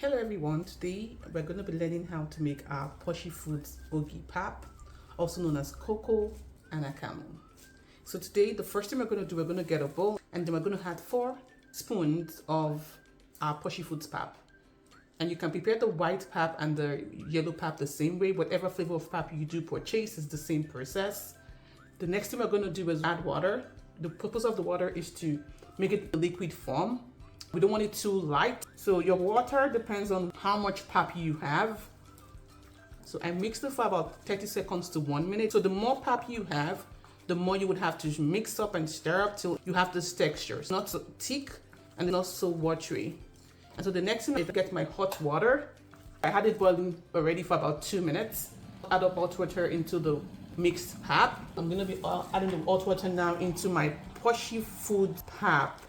Hello everyone, today we're going to be learning how to make our Poshy Foods Ogi pap, also known as Koko and Akamu. So today the first thing we're going to do, we're going to get a bowl and then we're going to add 4 spoons of our Poshy Foods pap. And you can prepare the white pap and the yellow pap the same way. Whatever flavor of pap you do purchase is the same process. The next thing we're going to do is add water. The purpose of the water is to make it a liquid form. We don't want it too light. So your water depends on how much pap you have. So I mixed it for about 30 seconds to 1 minute. So the more pap you have, the more you would have to mix up and stir up till you have this texture. It's not so thick and not so watery. And so the next thing is to get my hot water. I had it boiling already for about 2 minutes. Add up hot water into the mixed pap. I'm gonna be adding the hot water now into my Poshy Foods pap.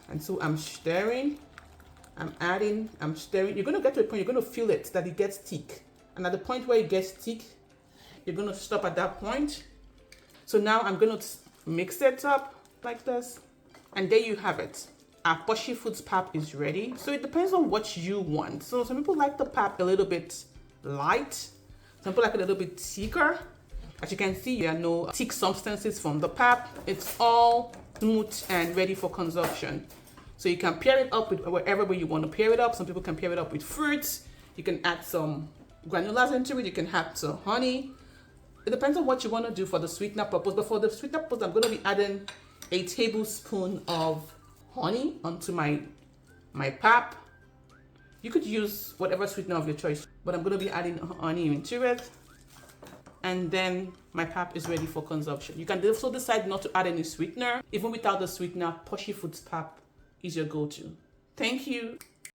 And so I'm stirring, I'm stirring. You're gonna get to a point, you're gonna feel it, that it gets thick. And at the point where it gets thick, you're gonna stop at that point. So now I'm gonna mix it up like this. And there you have it. Our Poshy Foods pap is ready. So it depends on what you want. So some people like the pap a little bit light. Some people like it a little bit thicker. As you can see, there are no thick substances from the pap. It's all smooth and ready for consumption. So you can pair it up with whatever way you want to pair it up. Some people can pair it up with fruits. You can add some granulas into it. You can add some honey. It depends on what you want to do for the sweetener purpose. But for the sweetener purpose, I'm going to be adding a tablespoon of honey onto my pap. You could use whatever sweetener of your choice, but I'm going to be adding honey into it. And then my pap is ready for consumption. You can also decide not to add any sweetener. Even without the sweetener, Poshy Foods pap is your go-to. Thank you.